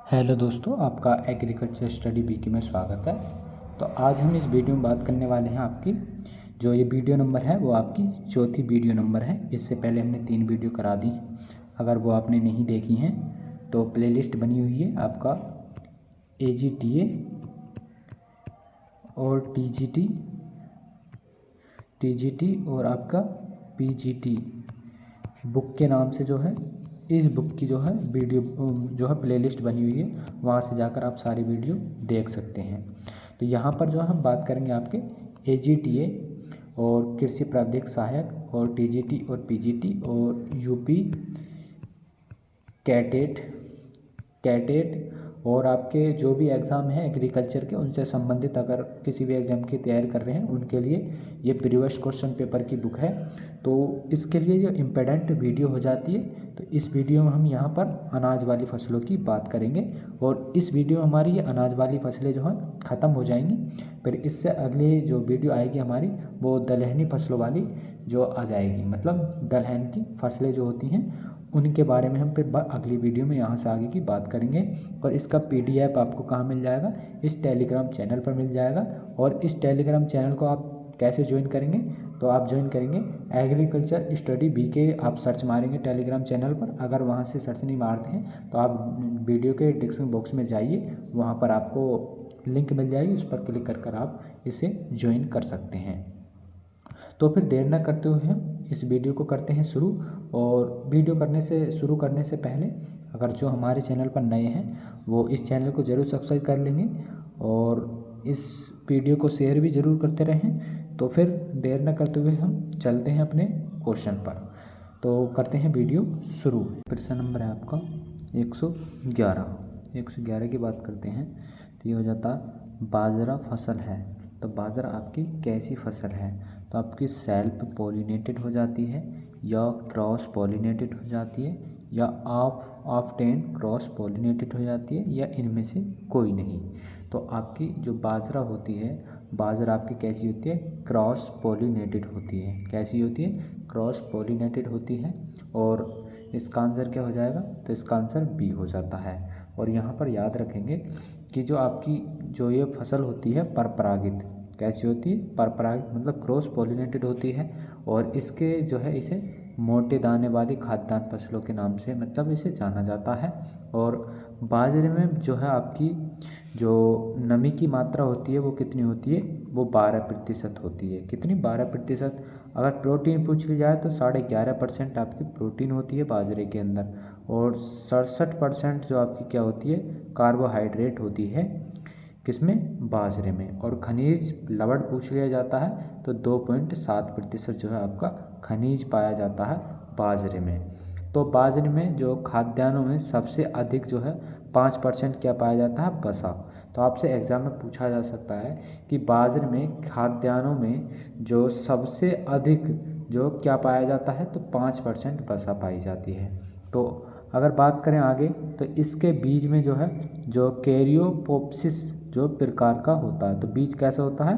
Hello दोस्तों, आपका agriculture study week में स्वागत है। तो आज हम इस वीडियो में बात करने वाले हैं आपकी जो ये वीडियो नंबर है वो आपकी चौथी वीडियो नंबर है। इससे पहले हमने 3 वीडियो करा दी हैं। अगर वो आपने नहीं देखी हैं तो प्लेलिस्ट बनी हुई है आपका AGTA और TGT और आपका PGT बुक के नाम से जो है इस बुक की जो है वीडियो जो है प्लेलिस्ट बनी हुई है, वहाँ से जाकर आप सारी वीडियो देख सकते हैं। तो यहाँ पर जो हम बात करेंगे आपके AGTA और कृषि प्रावधानिक सहायक और TGT और PGT और UP कैटेट और आपके जो भी एग्ज़ाम हैं एग्रीकल्चर के उनसे संबंधित अगर किसी भी एग्ज़ाम की तैयारी कर रहे हैं उनके लिए ये प्रीवियस क्वेश्चन पेपर की बुक है। तो इसके लिए जो इम्पोर्टेंट वीडियो हो जाती है, तो इस वीडियो में हम यहाँ पर अनाज वाली फसलों की बात करेंगे और इस वीडियो में हमारी ये अनाज वाली फसलें जो हैं ख़त्म हो जाएंगी। फिर इससे अगली जो वीडियो आएगी हमारी वो दलहनी फसलों वाली जो आ जाएगी, मतलब दलहन की फसलें जो होती हैं उनके बारे में हम फिर अगली वीडियो में यहाँ से आगे की बात करेंगे। और इसका PDF आपको कहाँ मिल जाएगा, इस टेलीग्राम चैनल पर मिल जाएगा। और इस टेलीग्राम चैनल को आप कैसे ज्वाइन करेंगे, तो आप ज्वाइन करेंगे एग्रीकल्चर स्टडी BK, आप सर्च मारेंगे टेलीग्राम चैनल पर। अगर वहाँ से सर्च नहीं मारते हैं तो आप वीडियो के डिस्क्रिप्शन बॉक्स में जाइए, वहाँ पर आपको लिंक मिल जाएगी, उस पर क्लिक कर आप इसे ज्वाइन कर सकते हैं। तो फिर देर न करते हुए हम इस वीडियो को करते हैं शुरू। और वीडियो शुरू करने से पहले अगर जो हमारे चैनल पर नए हैं वो इस चैनल को ज़रूर सब्सक्राइब कर लेंगे और इस वीडियो को शेयर भी ज़रूर करते रहें। तो फिर देर न करते हुए हम चलते हैं अपने क्वेश्चन पर। तो करते हैं वीडियो शुरू। प्रश्न नंबर है आपका 111 की बात करते हैं। तो ये हो जाता बाजरा फसल है। तो बाजरा आपकी कैसी फसल है, तो आपकी सेल्फ पॉलिनेटेड हो जाती है या क्रॉस पॉलिनेटेड हो जाती है या ऑफ्टेन क्रॉस पॉलिनेटेड हो जाती है या इनमें से कोई नहीं। तो आपकी जो बाजरा होती है, बाजरा आपकी कैसी होती है, क्रॉस पॉलिनेटेड होती है। कैसी होती है, क्रॉस पॉलिनेटेड होती है। और इसका आंसर क्या हो जाएगा, तो इसका आंसर B हो जाता है। और यहाँ पर याद रखेंगे कि जो आपकी जो ये फसल होती है परपरागित, कैसी होती है, परपरागित मतलब क्रॉस पॉलिनेटेड होती है। और इसके जो है इसे मोटे दाने वाली खाद्यान्न फसलों के नाम से मतलब इसे जाना जाता है। और बाजरे में जो है आपकी जो नमी की मात्रा होती है वो कितनी होती है, वो 12% होती है। कितनी, 12%। अगर प्रोटीन पूछ ली जाए तो 11.5% आपकी प्रोटीन होती है बाजरे के अंदर। और 67% जो आपकी क्या होती है, कार्बोहाइड्रेट होती है किसमें, बाजरे में। और खनिज लवण पूछ लिया जाता है तो 2.7% जो है आपका खनिज पाया जाता है बाजरे में। तो बाजरे में जो खाद्यान्नों में सबसे अधिक जो है 5% क्या पाया जाता है, वसा। तो आपसे एग्जाम में पूछा जा सकता है कि बाजरे में खाद्यान्नों में जो सबसे अधिक जो क्या पाया जाता है, तो 5% वसा पाई जाती है। तो अगर बात करें आगे तो इसके बीज में जो है जो कैरियोप्सिस जो प्रकार का होता है, तो बीज कैसा होता है,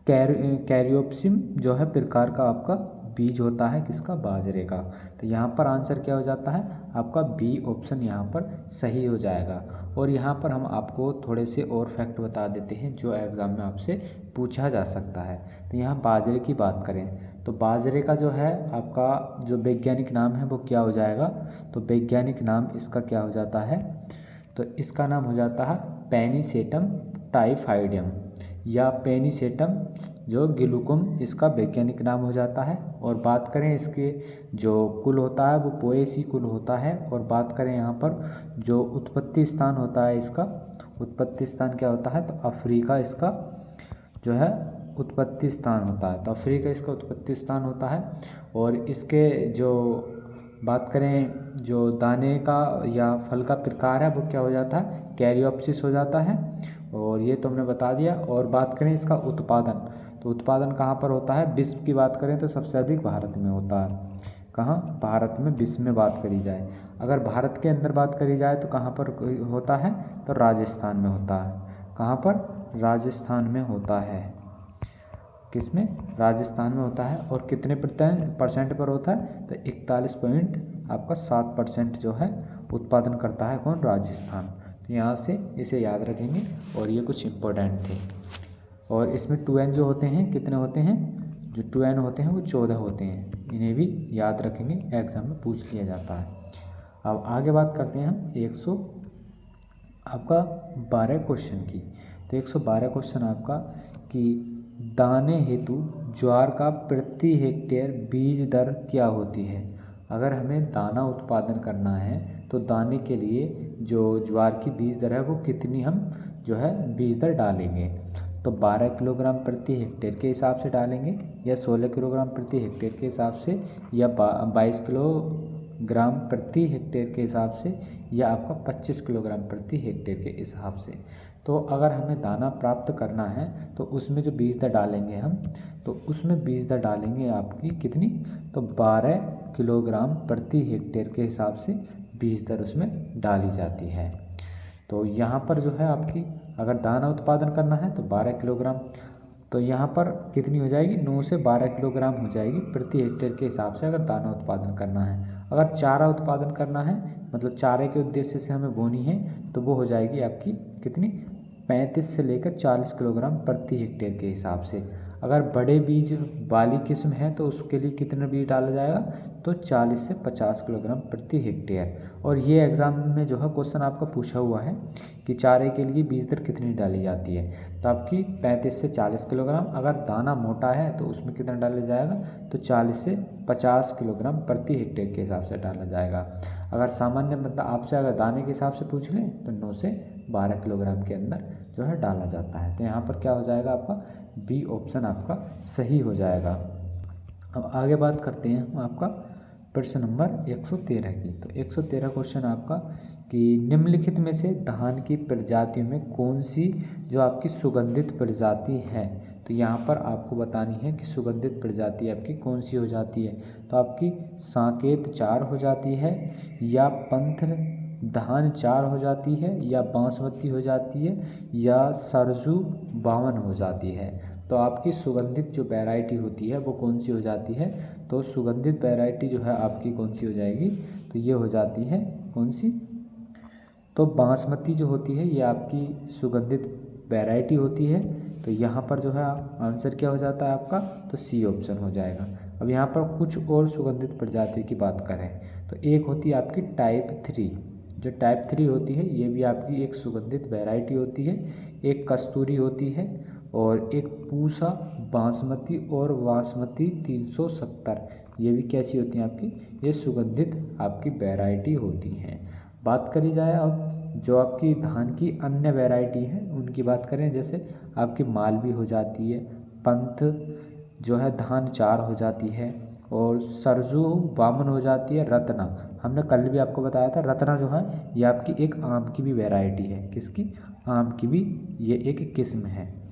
कैरियोप्सिस जो है प्रकार का आपका बीज होता है किसका, बाजरे का। तो यहाँ पर आंसर क्या हो जाता है आपका B ऑप्शन यहाँ पर सही हो जाएगा। और यहाँ पर हम आपको थोड़े से और फैक्ट बता देते हैं जो एग्ज़ाम में आपसे पूछा जा सकता है। तो यहाँ बाजरे की बात करें तो बाजरे का जो है आपका जो वैज्ञानिक नाम है वो क्या हो जाएगा, तो वैज्ञानिक नाम इसका क्या हो जाता है, तो इसका नाम हो जाता है पेनिसेटम टाइफाइडियम या पेनिसेटम जो गिलुकुम, इसका वैज्ञानिक नाम हो जाता है। और बात करें इसके जो कुल होता है वो पोएसी कुल होता है। और बात करें यहाँ पर जो उत्पत्ति स्थान होता है, इसका उत्पत्ति स्थान क्या होता है, तो अफ्रीका इसका जो है उत्पत्ति स्थान होता है। तो अफ्रीका इसका उत्पत्ति स्थान होता है। और इसके जो बात करें जो दाने का या फल का प्रकार है वो क्या हो जाता है, कैरियोप्सिस हो जाता है। और ये तो हमने बता दिया। और बात करें इसका उत्पादन, तो उत्पादन कहाँ पर होता है, विश्व की बात करें तो सबसे अधिक भारत में होता है। कहाँ, भारत में। विश्व में बात करी जाए, अगर भारत के अंदर बात करी जाए तो कहाँ पर होता है, तो राजस्थान में होता है। कहाँ पर, राजस्थान में होता है। किसमें, राजस्थान में होता है। और कितने % पर होता है, तो 41 पॉइंट आपका 7% जो है उत्पादन करता है कौन? राजस्थान। तो यहाँ से इसे याद रखेंगे और ये कुछ इम्पोर्टेंट थे। और इसमें 2N जो होते हैं कितने होते हैं? जो 2N होते हैं वो 14 होते हैं, इन्हें भी याद रखेंगे, एग्जाम में पूछ लिया जाता है। अब आगे बात करते हैं हम 112 क्वेश्चन की। तो 112 क्वेश्चन आपका कि दाने हेतु ज्वार का प्रति हेक्टेयर बीज दर क्या होती है। अगर हमें दाना उत्पादन करना है तो दाने के लिए जो ज्वार की बीज दर है वो कितनी हम जो है बीज दर डालेंगे। तो 12 किलोग्राम प्रति हेक्टेयर के हिसाब से डालेंगे, या 16 किलोग्राम प्रति हेक्टेयर के हिसाब से, या 22 किलोग्राम प्रति हेक्टेयर के हिसाब से, या आपका 25 किलोग्राम प्रति हेक्टेयर के हिसाब से। तो अगर हमें दाना प्राप्त करना है तो उसमें जो बीज दर डालेंगे हम, तो उसमें बीज दर डालेंगे आपकी कितनी? तो 12 किलोग्राम प्रति हेक्टेयर के हिसाब से बीज दर उसमें डाली जाती है। तो यहाँ पर जो है आपकी अगर दाना उत्पादन करना है तो 12 किलोग्राम, तो यहाँ पर कितनी हो जाएगी? 9 से 12 किलोग्राम हो जाएगी प्रति हेक्टेयर के हिसाब से, अगर दाना उत्पादन करना है। अगर चारा उत्पादन करना है, मतलब चारे के उद्देश्य से हमें बोनी है, तो वो हो जाएगी आपकी कितनी? 35 से लेकर 40 किलोग्राम प्रति हेक्टेयर के हिसाब से। अगर बड़े बीज वाली किस्म है तो उसके लिए कितना बीज डाला जाएगा? तो 40 से 50 किलोग्राम प्रति हेक्टेयर। और ये एग्ज़ाम में जो है क्वेश्चन आपका पूछा हुआ है कि चारे के लिए बीज दर कितनी डाली जाती है। तो आपकी 35 से 40 किलोग्राम। अगर दाना मोटा है तो उसमें कितना डाला जाएगा? तो 40 से 50 किलोग्राम प्रति हेक्टेयर के हिसाब से डाला जाएगा। अगर सामान्य मतलब आपसे अगर दाने के हिसाब से पूछ लें तो 9 से 12 किलोग्राम के अंदर जो है डाला जाता है। तो यहाँ पर क्या हो जाएगा आपका? बी ऑप्शन आपका सही हो जाएगा। अब आगे बात करते हैं हम आपका प्रश्न नंबर 113 की। तो 113 क्वेश्चन आपका कि निम्नलिखित में से धान की प्रजातियों में कौन सी जो आपकी सुगंधित प्रजाति है। तो यहाँ पर आपको बतानी है कि सुगंधित प्रजाति आपकी कौन सी हो जाती है। तो आपकी साकेत 4 हो जाती है, या पंथ धान 4 हो जाती है, या बासमती हो जाती है, या सरजू 52 हो जाती है। तो आपकी सुगंधित जो वैरायटी होती है वो कौन सी हो जाती है? तो सुगंधित वैरायटी जो है आपकी कौन सी हो जाएगी? तो ये हो जाती है कौन सी? तो बासमती जो होती है ये आपकी सुगंधित वैरायटी होती है। तो यहाँ पर जो है आंसर क्या हो जाता है आपका? तो सी ऑप्शन हो जाएगा। अब यहाँ पर कुछ और सुगंधित प्रजातियों की बात करें तो एक होती है आपकी टाइप 3। जो टाइप 3 होती है ये भी आपकी एक सुगंधित वैरायटी होती है। एक कस्तूरी होती है, और एक पूसा बासमती और बासमती 370, ये भी कैसी होती हैं आपकी? ये सुगंधित आपकी वैरायटी होती हैं। बात करी जाए अब जो आपकी धान की अन्य वैरायटी हैं उनकी बात करें, जैसे आपकी मालवी हो जाती है, पंथ जो है धान 4 हो जाती है, और सरजू 52 हो जाती है। रत्ना हमने कल भी आपको बताया था, रत्ना जो है ये आपकी एक आम की भी वैरायटी है। किसकी? आम की भी ये एक किस्म है।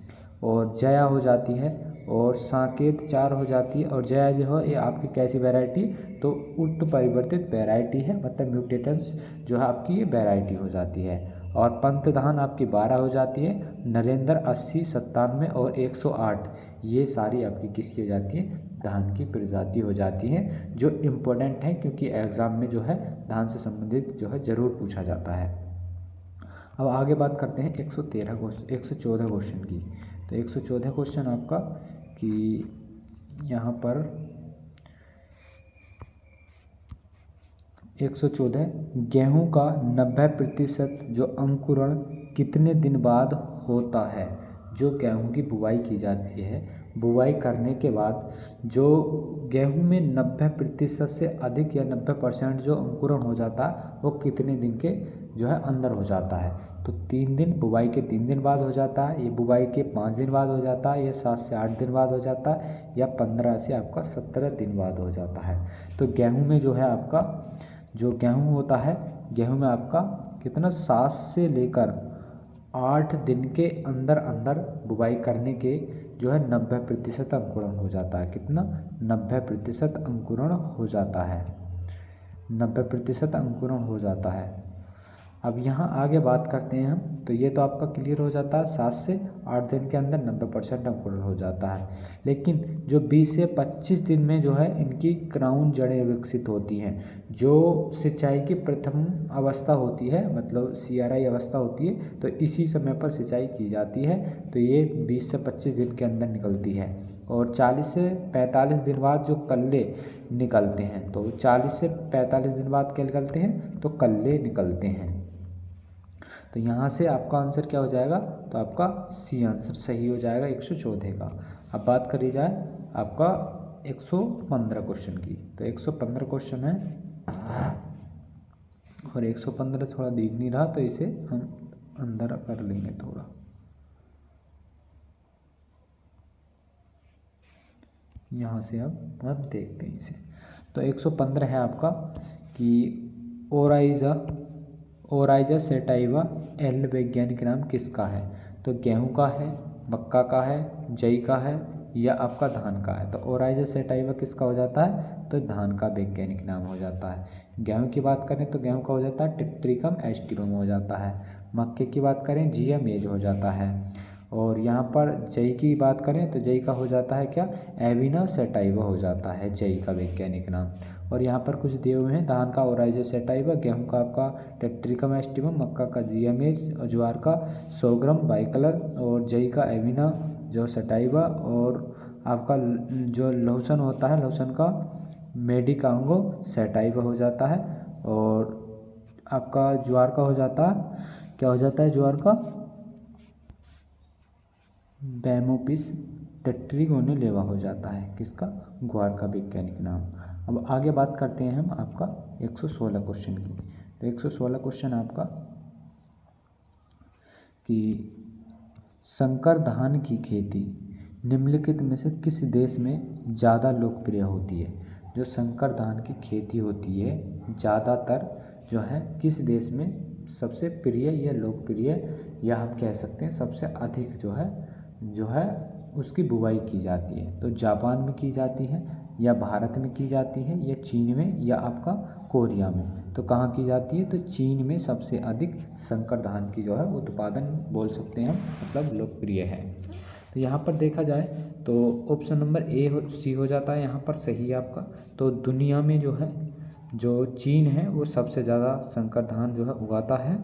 और जया हो जाती है, और साकेत 4 हो जाती है। और जया जो है ये आपकी कैसी वैरायटी? तो उत्परिवर्तित वैरायटी है, मतलब म्यूटेटन्स जो है आपकी ये वैरायटी हो जाती है। और पंत धान आपकी 12 हो जाती है। नरेंद्र 80, 97 और 108 ये सारी आपकी किसकी हो जाती है? धान की प्रजाति हो जाती हैं, जो इम्पोर्टेंट है क्योंकि एग्ज़ाम में जो है धान से संबंधित जो है ज़रूर पूछा जाता है। अब आगे बात करते हैं 114 क्वेश्चन की। तो 114 क्वेश्चन आपका कि यहाँ पर 114 गेहूं का 90% जो अंकुरण कितने दिन बाद होता है। जो गेहूं की बुवाई की जाती है, बुवाई करने के बाद जो गेहूं में 90% से अधिक या 90% जो अंकुरण हो जाता है वो कितने दिन के जो है अंदर हो जाता है। तो 3 दिन, बुवाई के 3 दिन बाद हो जाता है, ये बुवाई के 5 दिन बाद हो जाता है, या 7 से 8 दिन बाद हो जाता है, या 15 से आपका 17 दिन बाद हो जाता है। तो गेहूं में जो है आपका जो गेहूं होता है, गेहूं में आपका कितना 7 से लेकर 8 दिन के अंदर अंदर बुवाई करने के जो है 90% अंकुरण हो जाता है। कितना? 90% अंकुरण हो जाता है। 90% अंकुरण हो जाता है। अब यहाँ आगे बात करते हैं हम। तो ये तो आपका क्लियर हो जाता है 7 से 8 दिन के अंदर 90% अंकुरण हो जाता है। लेकिन जो 20 से 25 दिन में जो है इनकी क्राउन जड़ें विकसित होती हैं। जो सिंचाई की प्रथम अवस्था होती है, मतलब CRI अवस्था होती है, तो इसी समय पर सिंचाई की जाती है। तो ये 20 से 25 दिन के अंदर निकलती है। और 40 से 45 दिन बाद जो कल्ले निकलते हैं, तो 40 से 45 दिन बाद क्या निकलते हैं, तो कल्ले निकलते हैं। तो यहाँ से आपका आंसर क्या हो जाएगा, तो आपका सी आंसर सही हो जाएगा 114 का। अब बात करी जाए आपका 115 क्वेश्चन की। तो 115 क्वेश्चन है और 115 थोड़ा दिख नहीं रहा, तो इसे हम अंदर कर लेंगे थोड़ा। यहाँ से अब हम देखते हैं इसे। तो 115 है आपका कि ओराइजा सेटाइवा एल वैज्ञानिक नाम किसका है। तो गेहूं का है, मक्का का है, जई का है या आपका धान का है। तो ओराइजा सेटाइवा किसका हो जाता है, तो धान का वैज्ञानिक नाम हो जाता है। गेहूं की बात करें तो गेहूं का हो जाता है टिट्रिकम एस्टिवम हो जाता है। मक्के की बात करें जिया मेज हो जाता है। और यहाँ पर जई की बात करें तो जई का हो जाता है क्या, एविना सेटाइवा हो जाता है जई का वैज्ञानिक नाम। और यहाँ पर कुछ दिए हुए हैं, धान का ओराइजा सेटाइवा, गेहूं का आपका टेट्रिकम एस्टिवम, मक्का का जियामेज, ज्वार का सोग्रम बाइकलर और जई का एविना जो सेटाइवा, और आपका जो लहसुन होता है, लहसुन का मेडिकांगो सेटाइवा हो जाता है। और आपका ज्वार का हो जाता है, क्या हो जाता है ज्वार का, बैमोपिस टेट्रिगोनेलेवा हो जाता है किसका, ग्वार का वैज्ञानिक नाम। अब आगे बात करते हैं हम आपका 116 क्वेश्चन की। तो 116 क्वेश्चन आपका कि संकर धान की खेती निम्नलिखित में से किस देश में ज़्यादा लोकप्रिय होती है। जो संकर धान की खेती होती है ज़्यादातर जो है किस देश में सबसे प्रिय या लोकप्रिय, या हम कह सकते हैं सबसे अधिक जो है उसकी बुवाई की जाती है। तो जापान में की जाती है, या भारत में की जाती है, या चीन में, या आपका कोरिया में। तो कहाँ की जाती है, तो चीन में सबसे अधिक संकर धान की जो है उत्पादन बोल सकते हैं हम, मतलब लोकप्रिय है। तो यहाँ पर देखा जाए तो ऑप्शन नंबर सी हो जाता है यहाँ पर सही है आपका। तो दुनिया में जो है जो चीन है वो सबसे ज़्यादा संकर धान जो है उगाता है।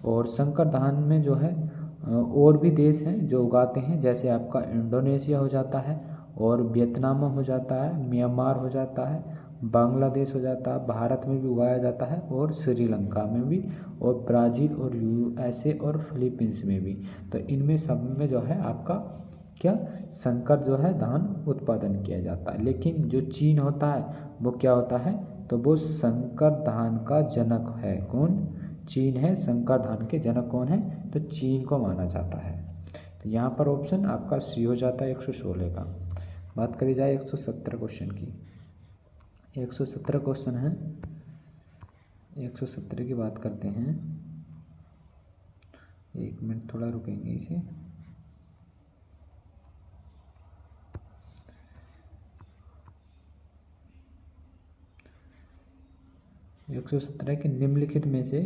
और संकर धान में जो है और भी देश हैं जो उगाते हैं, जैसे आपका इंडोनेशिया हो जाता है, और वियतनाम हो जाता है, म्यांमार हो जाता है, बांग्लादेश हो जाता है, भारत में भी उगाया जाता है, और श्रीलंका में भी, और ब्राज़ील और USA और फिलीपींस में भी। तो इनमें सब में जो है आपका क्या संकर जो है धान उत्पादन किया जाता है। लेकिन जो चीन होता है वो क्या होता है, तो वो संकर धान का जनक है। कौन, चीन है संकर धान के जनक। कौन है, तो चीन को माना जाता है। तो यहाँ पर ऑप्शन आपका सी हो जाता है 116 का। बात करी जाए 117 क्वेश्चन की। 117 क्वेश्चन है, 117 की बात करते हैं। 1 मिनट थोड़ा रुकेंगे इसे। एक 117 के निम्नलिखित में से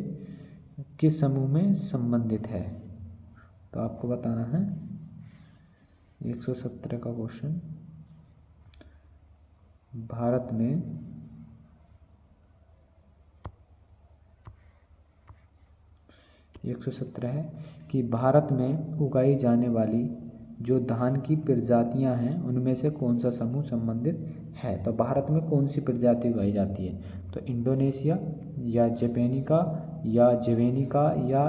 किस समूह में संबंधित है। तो आपको बताना है 117 का क्वेश्चन। भारत में एक 117 है कि भारत में उगाई जाने वाली जो धान की प्रजातियां हैं उनमें से कौन सा समूह संबंधित है। तो भारत में कौन सी प्रजाति उगाई जाती है, तो इंडोनेशिया, या जैपेनिका, या जेवेनिका, या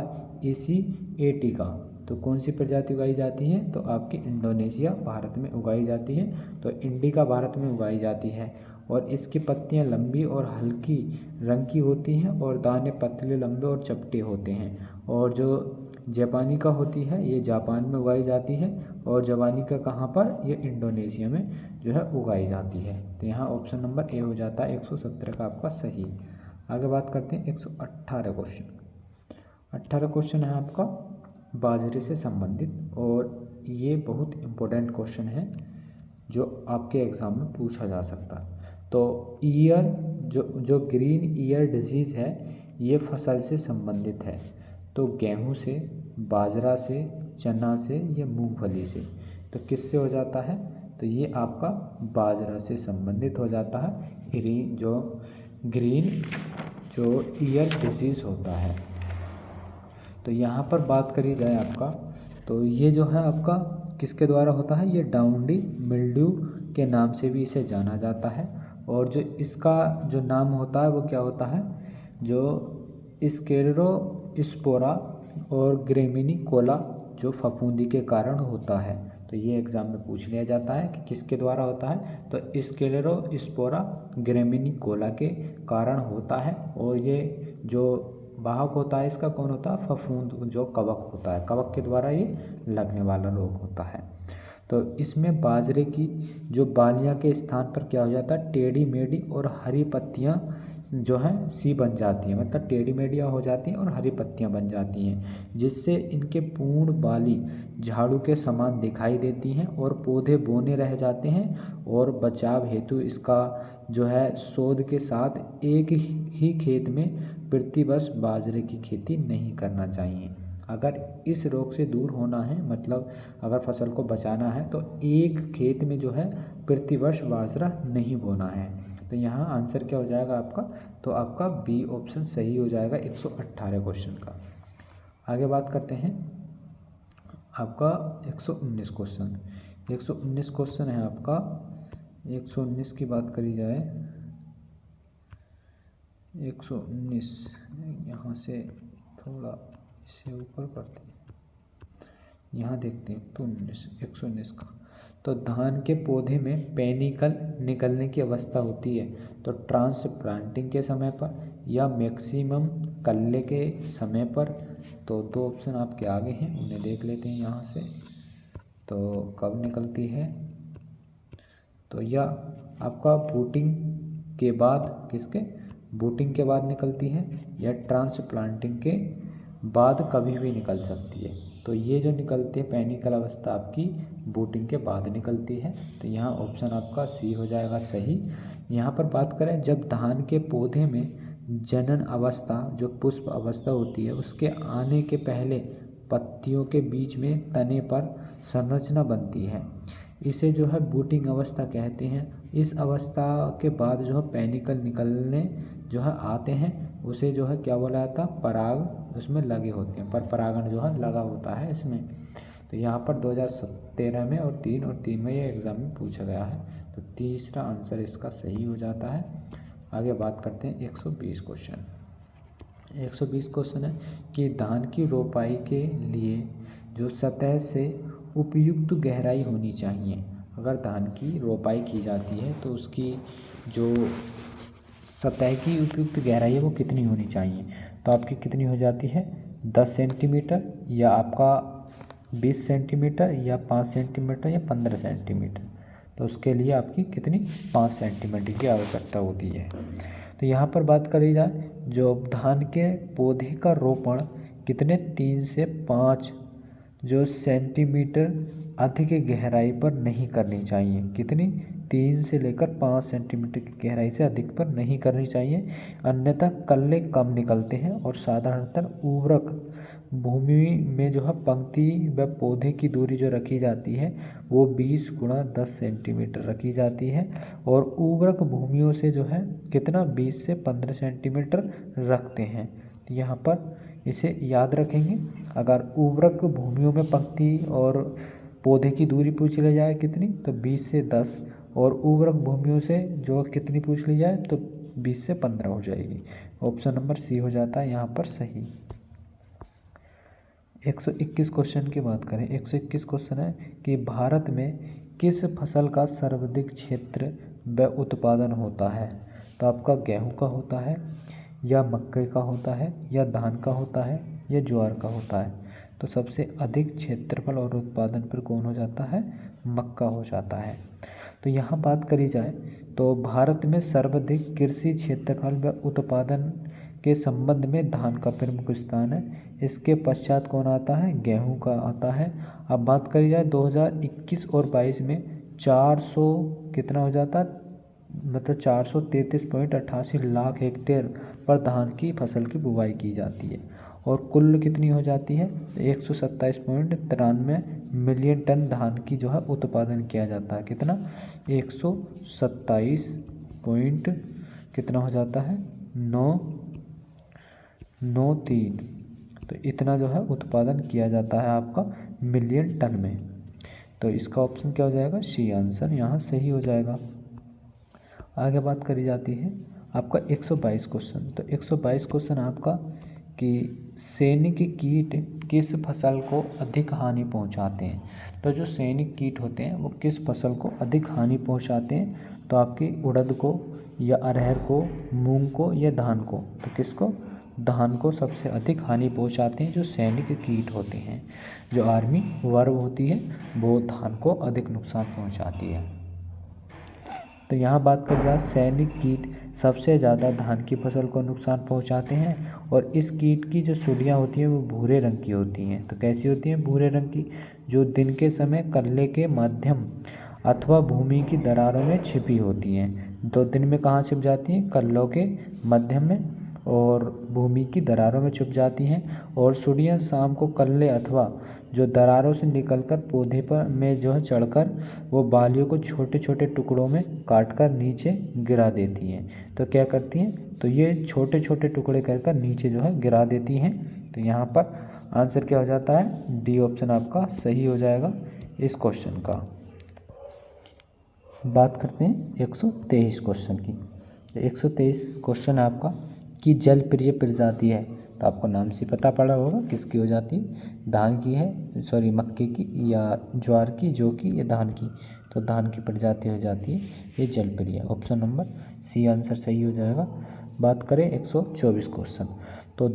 एशिएटिका। तो कौन सी प्रजाति उगाई जाती है, तो आपकी इंडोनेशिया भारत में उगाई जाती है। तो इंडिका भारत में उगाई जाती है, और इसकी पत्तियां लंबी और हल्की रंग की होती हैं, और दाने पतले, लंबे और चपटे होते हैं। और जो जापानिका होती है ये जापान में उगाई जाती है, और जवानिका कहाँ पर, ये इंडोनेशिया में जो है उगाई जाती है। तो यहाँ ऑप्शन नंबर ए हो जाता है 117 का आपका सही। आगे बात करते हैं 118 क्वेश्चन। 18 क्वेश्चन है आपका बाजरे से संबंधित, और ये बहुत इम्पोर्टेंट क्वेश्चन है जो आपके एग्ज़ाम में पूछा जा सकता है। तो ईयर जो ग्रीन ईयर डिजीज़ है ये फसल से संबंधित है। तो गेहूं से, बाजरा से, चना से, या मूंगफली से। तो किससे हो जाता है? तो ये आपका बाजरा से संबंधित हो जाता है। ग्रीन जो ईयर डिसीज़ होता है। तो यहाँ पर बात करी जाए आपका, तो ये जो है आपका किसके द्वारा होता है? ये डाउंडी मिल्ड्यू के नाम से भी इसे जाना जाता है। और जो इसका जो नाम होता है वो क्या होता है? जो स्क्लेरोस्पोरा और ग्रेमिनीकोला जो फफूंदी के कारण होता है। तो ये एग्ज़ाम में पूछ लिया जाता है कि किसके द्वारा होता है? तो स्क्लेरोस्पोरा ग्रेमिनीकोला के कारण होता है। और ये जो वाहक होता है इसका कौन होता है? फफूंद, जो कवक होता है, कवक के द्वारा ये लगने वाला रोग होता है। तो इसमें बाजरे की जो बालियां के स्थान पर क्या हो जाता है? टेढ़ी मेढ़ी और हरी पत्तियां जो हैं सी बन जाती हैं, मतलब टेढ़ी मेढ़ियाँ हो जाती हैं और हरी पत्तियां बन जाती हैं, जिससे इनके पूर्ण बाली झाड़ू के समान दिखाई देती हैं और पौधे बौने रह जाते हैं। और बचाव हेतु इसका जो है शोध के साथ एक ही खेत में प्रतिवर्ष बाजरे की खेती नहीं करना चाहिए। अगर इस रोग से दूर होना है, मतलब अगर फसल को बचाना है, तो एक खेत में जो है प्रतिवर्ष बाजरा नहीं बोना है। तो यहाँ आंसर क्या हो जाएगा आपका? तो आपका बी ऑप्शन सही हो जाएगा 118 क्वेश्चन का। आगे बात करते हैं आपका 119 क्वेश्चन। 119 क्वेश्चन है आपका। 119 की बात करी जाए, 119 यहाँ से थोड़ा इसे ऊपर करते हैं, यहाँ देखते हैं। तो 119 का, तो धान के पौधे में पेनिकल निकलने की अवस्था होती है तो ट्रांसप्लांटिंग के समय पर या मैक्सिमम कल्ले के समय पर। तो दो ऑप्शन आपके आगे हैं, उन्हें देख लेते हैं यहाँ से। तो कब निकलती है? तो यह आपका बूटिंग के बाद, किसके? बूटिंग के बाद निकलती है, या ट्रांसप्लांटिंग के बाद कभी भी निकल सकती है। तो ये जो निकलती है पेनिकल अवस्था आपकी बूटिंग के बाद निकलती है। तो यहाँ ऑप्शन आपका सी हो जाएगा सही। यहाँ पर बात करें, जब धान के पौधे में जनन अवस्था जो पुष्प अवस्था होती है उसके आने के पहले पत्तियों के बीच में तने पर संरचना बनती है, इसे जो है बूटिंग अवस्था कहते हैं। इस अवस्था के बाद जो है पेनिकल निकलने जो है आते हैं, उसे जो है क्या बोला जाता है? पराग उसमें लगे होते हैं, पर परागण जो है लगा होता है इसमें। तो यहाँ पर 2013 में और 3 में ये एग्ज़ाम में पूछा गया है। तो तीसरा आंसर इसका सही हो जाता है। आगे बात करते हैं 120 क्वेश्चन। 120 क्वेश्चन है कि धान की रोपाई के लिए जो सतह से उपयुक्त गहराई होनी चाहिए। अगर धान की रोपाई की जाती है तो उसकी जो सतह की उपयुक्त गहराई है वो कितनी होनी चाहिए? तो आपकी कितनी हो जाती है? 10 सेंटीमीटर, या आपका 20 सेंटीमीटर, या 5 सेंटीमीटर, या 15 सेंटीमीटर। तो उसके लिए आपकी कितनी? 5 सेंटीमीटर की आवश्यकता होती है। तो यहाँ पर बात करी जाए, जो धान के पौधे का रोपण कितने 3 से 5 जो सेंटीमीटर अधिक गहराई पर नहीं करनी चाहिए। कितनी? 3 से लेकर 5 सेंटीमीटर की गहराई से अधिक पर नहीं करनी चाहिए, अन्यथा कल्ले कम निकलते हैं। और साधारणतः उर्वरक भूमि में जो है पंक्ति व पौधे की दूरी जो रखी जाती है वो 20 × 10 सेंटीमीटर रखी जाती है। और उर्वरक भूमियों से जो है कितना? 20 से 15 सेंटीमीटर रखते हैं। तो यहाँ पर इसे याद रखेंगे। अगर उर्वरक भूमियों में पंक्ति और पौधे की दूरी पूछ ली जाए कितनी? तो 20 से 10, और उर्वरक भूमियों से जो कितनी पूछ ली जाए तो 20 से 15 हो जाएगी। ऑप्शन नंबर सी हो जाता है यहाँ पर सही। 121 क्वेश्चन की बात करें। 121 क्वेश्चन है कि भारत में किस फसल का सर्वाधिक क्षेत्र व उत्पादन होता है? तो आपका गेहूं का होता है, या मक्के का होता है, या धान का होता है, या ज्वार का होता है। तो सबसे अधिक क्षेत्रफल और उत्पादन पर कौन हो जाता है? मक्का हो जाता है। तो यहाँ बात करी जाए तो भारत में सर्वाधिक कृषि क्षेत्रफल व उत्पादन के संबंध में धान का प्रमुख स्थान है। इसके पश्चात कौन आता है? गेहूं का आता है। अब बात करी जाए 2021 और 22 में 400 कितना हो जाता है? मतलब 433.88 लाख हेक्टेयर पर धान की फसल की बुवाई की जाती है। और कुल कितनी हो जाती है 127.93 मिलियन टन धान की जो है उत्पादन किया जाता है। कितना 127 पॉइंट कितना हो जाता है 993। तो इतना जो है उत्पादन किया जाता है आपका मिलियन टन में। तो इसका ऑप्शन क्या हो जाएगा सी आंसर यहाँ सही हो जाएगा। आगे बात करी जाती है आपका 122 क्वेश्चन। तो 122 क्वेश्चन आपका कि सैनिक कीट किस फसल को अधिक हानि पहुंचाते हैं। तो जो सैनिक कीट होते हैं वो किस फसल को अधिक हानि पहुंचाते हैं। तो आपकी उड़द को या अरहर को, मूंग को या धान को। तो किसको धान को सबसे अधिक हानि पहुंचाते हैं जो सैनिक कीट होते हैं। जो आर्मी वर्म होती है वो धान को अधिक नुकसान पहुंचाती है। तो यहाँ बात कर जाए सैनिक कीट सबसे ज़्यादा धान की फसल को नुकसान पहुँचाते हैं और इस कीट की जो सुड़ियाँ होती हैं वो भूरे रंग की होती हैं। तो कैसी होती हैं भूरे रंग की, जो दिन के समय कल्ले के माध्यम अथवा भूमि की दरारों में छिपी होती हैं। तो दिन में कहाँ छिप जाती हैं कल्लों के माध्यम में और भूमि की दरारों में छुप जाती हैं। और सुड़ियाँ शाम को कल्ले अथवा जो दरारों से निकलकर पौधे पर में जो है चढ़कर वो बालियों को छोटे छोटे टुकड़ों में काटकर नीचे गिरा देती हैं। तो क्या करती हैं तो ये छोटे छोटे टुकड़े कर नीचे जो है गिरा देती हैं। तो यहाँ पर आंसर क्या हो जाता है डी ऑप्शन आपका सही हो जाएगा इस क्वेश्चन का। बात करते हैं 123 क्वेश्चन की। तो 123 क्वेश्चन आपका कि जल प्रिय प्रजाति है। तो आपको नाम से पता पड़ा होगा किसकी हो जाती है, धान की है, सॉरी मक्के की या ज्वार की, जौ की या धान की। तो धान की प्रजाति हो जाती है ये जल प्रिय। ऑप्शन नंबर सी आंसर सही हो जाएगा। बात करें 124 क्वेश्चन। तो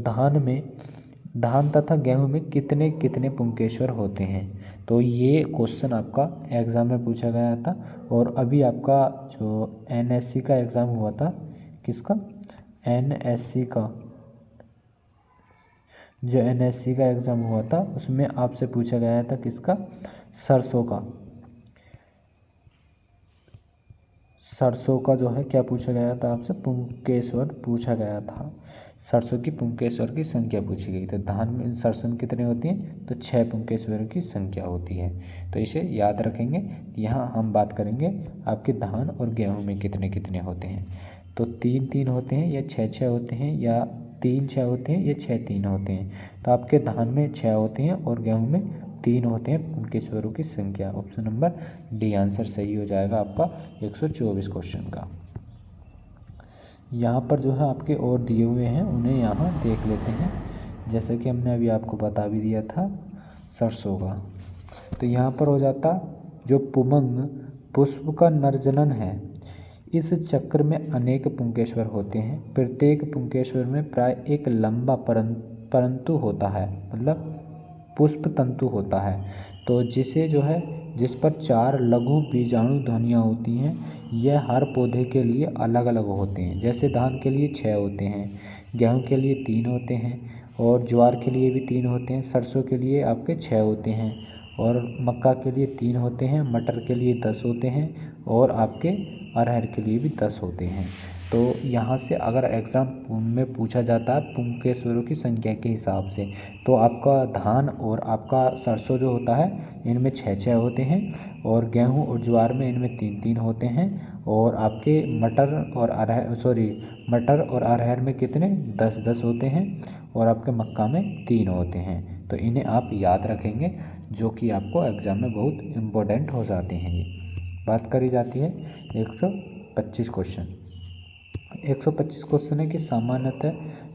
धान तथा गेहूं में कितने कितने पुंकेश्वर होते हैं। तो ये क्वेश्चन आपका एग्ज़ाम में पूछा गया था और अभी आपका जो एनएससी का एग्ज़ाम हुआ था, किसका एनएससी का, जो एनएससी का एग्ज़ाम हुआ था उसमें आपसे पूछा गया था किसका सरसों का जो है क्या पूछा गया था आपसे पुंकेश्वर पूछा गया था। सरसों की पुंकेश्वर की संख्या पूछी गई। तो धान में सरसों में कितने होती हैं तो 6 पुंकेश्वर की संख्या होती है। तो इसे याद रखेंगे। यहाँ हम बात करेंगे आपके धान और गेहूं में कितने कितने होते हैं। तो 3-3 होते हैं या 6-6 होते हैं या 3-6 होते हैं या 6-3 होते हैं। तो आपके धान में 6 होते हैं और गेहूं में 3 होते हैं पुंकेश्वरों की संख्या। ऑप्शन नंबर डी आंसर सही हो जाएगा आपका 124 क्वेश्चन का। यहाँ पर जो है आपके और दिए हुए हैं उन्हें यहाँ देख लेते हैं। जैसे कि हमने अभी आपको बता भी दिया था सरसों का। तो यहाँ पर हो जाता जो पुमंग पुष्प का नरजनन है, इस चक्र में अनेक पुंकेश्वर होते हैं। प्रत्येक पुंकेश्वर में प्राय एक लंबा परंतु होता है, मतलब पुष्प तंतु होता है। तो जिसे जो है जिस पर 4 लघु बीजाणु ध्वनियाँ होती हैं, यह हर पौधे के लिए अलग अलग होते हैं। जैसे धान के लिए 6 होते हैं, गेहूं के लिए 3 होते हैं और ज्वार के लिए भी 3 होते हैं, सरसों के लिए आपके 6 होते हैं और मक्का के लिए 3 होते हैं, मटर के लिए 10 होते हैं और आपके अरहर के लिए भी 10 होते हैं। तो यहाँ से अगर एग्ज़ाम में पूछा जाता है पुंकेश्वरों की संख्या के हिसाब से, तो आपका धान और आपका सरसों जो होता है इनमें 6-6 होते हैं और गेहूं और ज्वार में इनमें 3-3 होते हैं और आपके मटर और अरहर में कितने 10-10 होते हैं और आपके मक्का में 3 होते हैं। तो इन्हें आप याद रखेंगे जो कि आपको एग्ज़ाम में बहुत इम्पोर्टेंट हो जाते हैं। ये बात करी जाती है 125 क्वेश्चन। 125 क्वेश्चन है कि सामान्यतः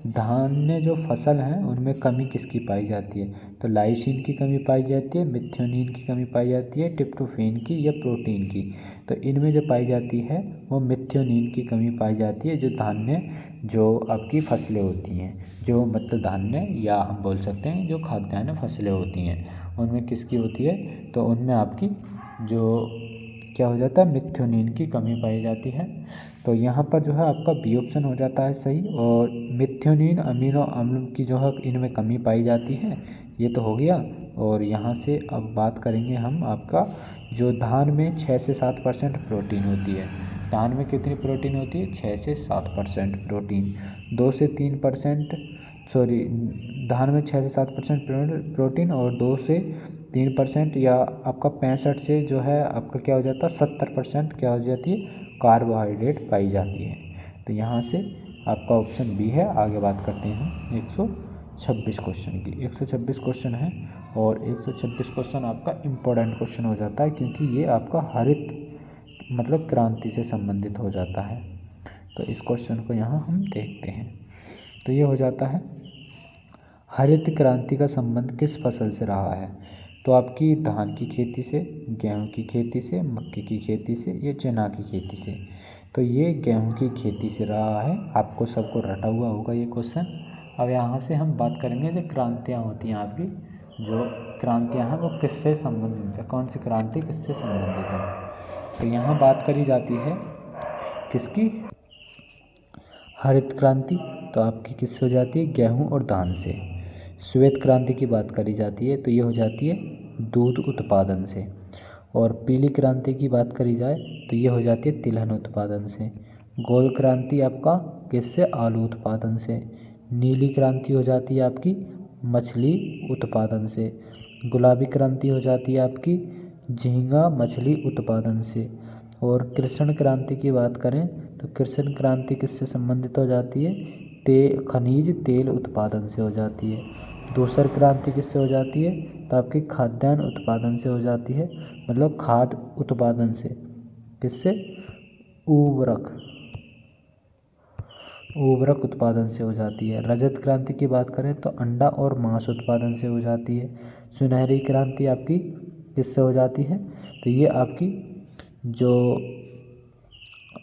धान्य जो फसल हैं उनमें कमी किसकी पाई जाती है। तो लाइसिन की कमी पाई जाती है, मिथ्योनिन की कमी पाई जाती है, ट्रिप्टोफैन की या प्रोटीन की। तो इनमें जो पाई जाती है वो मिथ्योनिन की कमी पाई जाती है। जो धान्य जो आपकी फसलें होती हैं, जो मतलब धान्य या हम बोल सकते हैं जो खाद्यान्न फसलें होती हैं, उनमें किसकी होती है तो उनमें आपकी जो क्या हो जाता है मिथ्योनिन की कमी पाई जाती है। तो यहाँ पर जो है आपका बी ऑप्शन हो जाता है सही। और मिथ्योनिन अमीनो अम्ल की जो है इनमें कमी पाई जाती है, ये तो हो गया। और यहाँ से अब बात करेंगे हम आपका जो धान में 6 से 7% प्रोटीन होती है। धान में कितनी प्रोटीन होती है 6 से 7% प्रोटीन। 2 से 3% सॉरी धान में 6 से 7% प्रोटीन और 2 से 3% या आपका 65 से जो है आपका क्या हो जाता है 70% क्या हो जाती है कार्बोहाइड्रेट पाई जाती है। तो यहाँ से आपका ऑप्शन बी है। आगे बात करते हैं 126 क्वेश्चन की। 126 क्वेश्चन है और 126 क्वेश्चन आपका इम्पोर्टेंट क्वेश्चन हो जाता है क्योंकि ये आपका हरित मतलब क्रांति से संबंधित हो जाता है। तो इस क्वेश्चन को यहाँ हम देखते हैं। तो ये हो जाता है हरित क्रांति का संबंध किस फसल से रहा है। तो आपकी धान की खेती से, गेहूं की खेती से, मक्के की खेती से या चना की खेती से। तो ये गेहूं की खेती से रहा है। आपको सबको रटा हुआ होगा ये क्वेश्चन। अब यहाँ से हम बात करेंगे जो क्रांतियाँ होती हैं आपकी, जो क्रांतियाँ हैं वो किससे संबंधित है, कौन सी क्रांति किससे संबंधित है। तो यहाँ बात करी जाती है किसकी, हरित क्रांति। तो आपकी किससे हो जाती है, गेहूं और धान से। श्वेत क्रांति की बात करी जाती है तो ये हो जाती है दूध उत्पादन से। और पीली क्रांति की बात करी जाए तो ये हो जाती है तिलहन उत्पादन से। गोल क्रांति आपका किससे, आलू उत्पादन से। नीली क्रांति हो जाती है आपकी मछली उत्पादन से। गुलाबी क्रांति हो जाती है आपकी झींगा मछली उत्पादन से। और कृष्ण क्रांति की बात करें तो कृष्ण क्रांति किससे संबंधित हो जाती है, खनिज तेल उत्पादन से हो जाती है। दूसर क्रांति किससे हो जाती है, तो आपकी खाद्यान्न उत्पादन से हो जाती है, मतलब खाद्य उत्पादन से। किससे, उर्वरक उत्पादन से हो जाती है। रजत क्रांति की बात करें तो अंडा और मांस उत्पादन से हो जाती है। सुनहरी क्रांति आपकी किससे हो जाती है, तो ये आपकी जो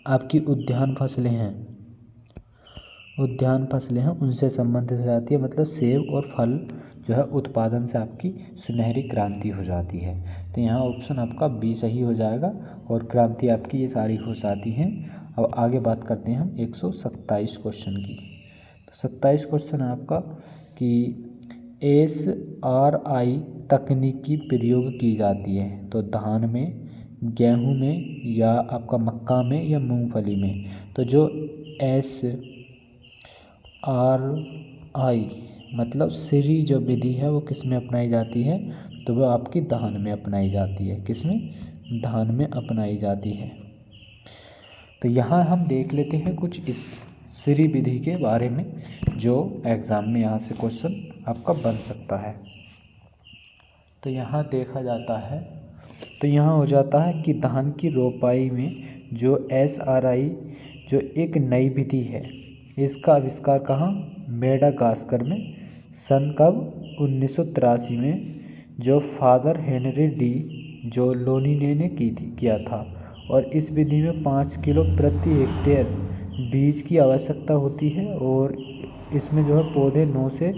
आपकी उद्यान फसलें हैं उनसे संबंधित हो जाती है, मतलब सेब और फल जो है उत्पादन से आपकी सुनहरी क्रांति हो जाती है। तो यहाँ ऑप्शन आपका बी सही हो जाएगा और क्रांति आपकी ये सारी हो जाती हैं। अब आगे बात करते हैं हम 127 क्वेश्चन की। तो 27 क्वेश्चन है आपका कि SRI तकनीक की प्रयोग की जाती है तो धान में, गेहूं में या आपका मक्का में या मूंगफली में। तो जो SRI मतलब श्री जो विधि है वो किस में अपनाई जाती है, तो वो आपकी धान में अपनाई जाती है। किस में, धान में अपनाई जाती है। तो यहाँ हम देख लेते हैं कुछ इस श्री विधि के बारे में जो एग्ज़ाम में यहाँ से क्वेश्चन आपका बन सकता है। तो यहाँ देखा जाता है, तो यहाँ हो जाता है कि धान की रोपाई में जो SRI जो एक नई विधि है, इसका आविष्कार कहाँ, मेडागास्कर में। सन कब, 1983 में, जो फादर हेनरी डी जो लोनिने ने किया था। और इस विधि में 5 किलो प्रति हेक्टेयर बीज की आवश्यकता होती है और इसमें जो है पौधे 9 से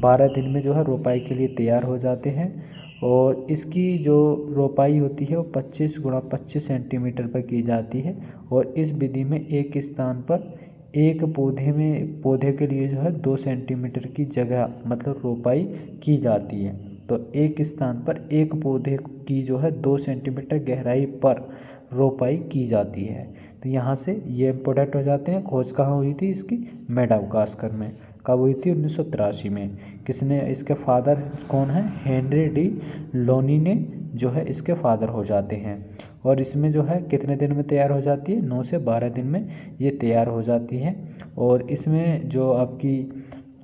12 दिन में जो है रोपाई के लिए तैयार हो जाते हैं। और इसकी जो रोपाई होती है वो 25 × 25 सेंटीमीटर पर की जाती है। और इस विधि में एक स्थान पर एक पौधे के लिए जो है 2 सेंटीमीटर की जगह मतलब रोपाई की जाती है। तो एक स्थान पर एक पौधे की जो है 2 सेंटीमीटर गहराई पर रोपाई की जाती है। तो यहाँ से ये इम्पोर्टेंट हो जाते हैं। खोज कहाँ हुई थी इसकी, मेडागास्कर में। कब हुई थी, 1983 में। किसने, इसके फादर कौन है, हेनरी डी लोनिने जो है इसके फादर हो जाते हैं। और इसमें जो है कितने दिन में तैयार हो जाती है, 9 से 12 दिन में ये तैयार हो जाती है। और इसमें जो आपकी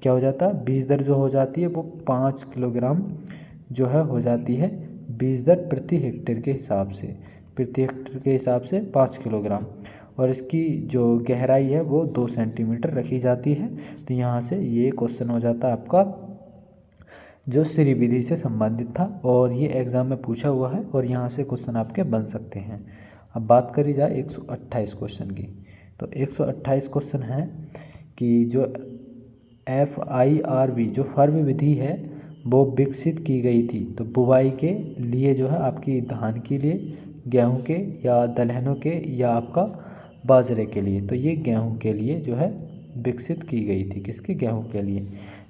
क्या हो जाता है, बीज दर जो हो जाती है वो 5 किलोग्राम जो है हो जाती है बीज दर प्रति हेक्टेयर के हिसाब से, 5 किलोग्राम। और इसकी जो गहराई है वो 2 सेंटीमीटर रखी जाती है। तो यहाँ से ये क्वेश्चन हो जाता है आपका जो श्री विधि से संबंधित था और ये एग्ज़ाम में पूछा हुआ है और यहाँ से क्वेश्चन आपके बन सकते हैं। अब बात करी जाए 128 क्वेश्चन की। तो 128 क्वेश्चन है कि जो FIRB जो फर्व विधि है वो विकसित की गई थी तो बुवाई के लिए जो है आपकी धान के लिए, गेहूं के या दलहनों के या आपका बाजरे के लिए। तो ये गेहूं के लिए जो है विकसित की गई थी, किसके, गेहूं के लिए।